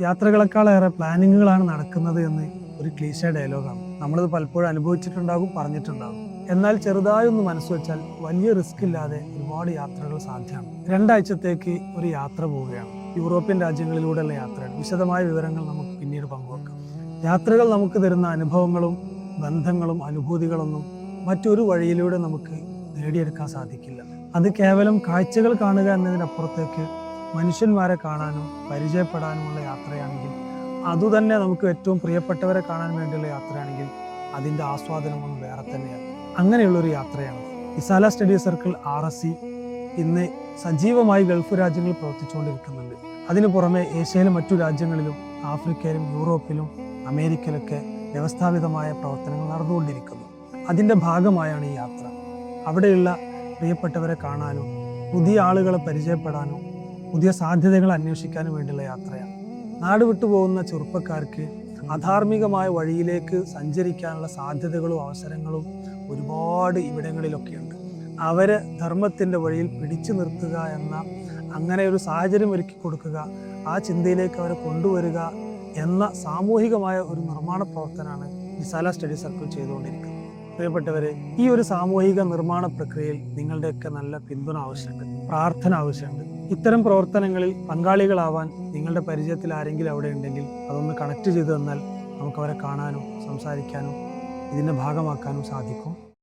യാത്രകളെക്കാളേറെ പ്ലാനിങ്ങുകളാണ് നടക്കുന്നത് എന്ന് ഒരു ക്ലീശ ഡയലോഗാണ്. നമ്മളിത് പലപ്പോഴും അനുഭവിച്ചിട്ടുണ്ടാകും, പറഞ്ഞിട്ടുണ്ടാകും. എന്നാൽ ചെറുതായൊന്ന് മനസ്സ് വെച്ചാൽ വലിയ റിസ്ക് ഇല്ലാതെ ഒരുപാട് യാത്രകൾ സാധ്യമാണ്. 2 ആഴ്ചത്തേക്ക് ഒരു യാത്ര പോവുകയാണ്. യൂറോപ്യൻ രാജ്യങ്ങളിലൂടെയുള്ള യാത്രയാണ്. വിശദമായ വിവരങ്ങൾ നമുക്ക് പിന്നീട് പങ്കുവെക്കാം. യാത്രകൾ നമുക്ക് തരുന്ന അനുഭവങ്ങളും ബന്ധങ്ങളും അനുഭൂതികളൊന്നും മറ്റൊരു വഴിയിലൂടെ നമുക്ക് നേടിയെടുക്കാൻ സാധിക്കില്ല. അത് കേവലം കാഴ്ചകൾ കാണുക എന്നതിനപ്പുറത്തേക്ക് മനുഷ്യന്മാരെ കാണാനും പരിചയപ്പെടാനുമുള്ള യാത്രയാണെങ്കിൽ, അതുതന്നെ നമുക്ക് ഏറ്റവും പ്രിയപ്പെട്ടവരെ കാണാൻ വേണ്ടിയുള്ള യാത്രയാണെങ്കിൽ അതിൻ്റെ ആസ്വാദനം ഒന്ന് വേറെ തന്നെയാണ്. അങ്ങനെയുള്ളൊരു യാത്രയാണ് ഇസാല സ്റ്റഡി സർക്കിൾ RSC ഇന്ന് സജീവമായി ഗൾഫ് രാജ്യങ്ങളിൽ പ്രവർത്തിച്ചുകൊണ്ടിരിക്കുന്നുണ്ട്. അതിനു പുറമെ ഏഷ്യയിലെ മറ്റു രാജ്യങ്ങളിലും ആഫ്രിക്കയിലും യൂറോപ്പിലും അമേരിക്കയിലൊക്കെ വ്യവസ്ഥാപിതമായ പ്രവർത്തനങ്ങൾ നടന്നുകൊണ്ടിരിക്കുന്നു. അതിൻ്റെ ഭാഗമായാണ് ഈ യാത്ര. അവിടെയുള്ള പ്രിയപ്പെട്ടവരെ കാണാനും പുതിയ ആളുകളെ പരിചയപ്പെടാനും പുതിയ സാധ്യതകൾ അന്വേഷിക്കാനും വേണ്ടിയുള്ള യാത്രയാണ്. നാട് വിട്ടുപോകുന്ന ചെറുപ്പക്കാർക്ക് അധാർമികമായ വഴിയിലേക്ക് സഞ്ചരിക്കാനുള്ള സാധ്യതകളും അവസരങ്ങളും ഒരുപാട് ഇവിടങ്ങളിലൊക്കെയുണ്ട്. അവരെ ധർമ്മത്തിൻ്റെ വഴിയിൽ പിടിച്ചു നിർത്തുക എന്ന അങ്ങനെ ഒരു സാഹചര്യം ഒരുക്കി കൊടുക്കുക, ആ ചിന്തയിലേക്ക് അവരെ കൊണ്ടുവരിക എന്ന സാമൂഹികമായ ഒരു നിർമ്മാണ പ്രവർത്തനമാണ് ഇസാല സ്റ്റഡി സർക്കിൾ ചെയ്തുകൊണ്ടിരിക്കുന്നത്. പ്രിയപ്പെട്ടവരെ, ഈ ഒരു സാമൂഹിക നിർമ്മാണ പ്രക്രിയയിൽ നിങ്ങളുടെയൊക്കെ നല്ല പിന്തുണ ആവശ്യമുണ്ട്, പ്രാർത്ഥന ആവശ്യമുണ്ട്. ഇത്തരം പ്രവർത്തനങ്ങളിൽ പങ്കാളികളാവാൻ നിങ്ങളുടെ പരിചയത്തിൽ ആരെങ്കിലും അവിടെ ഉണ്ടെങ്കിൽ അതൊന്ന് കണക്ട് ചെയ്തു തന്നാൽ നമുക്ക് അവരെ കാണാനും സംസാരിക്കാനും ഇതിൻ്റെ ഭാഗമാക്കാനും സാധിക്കും.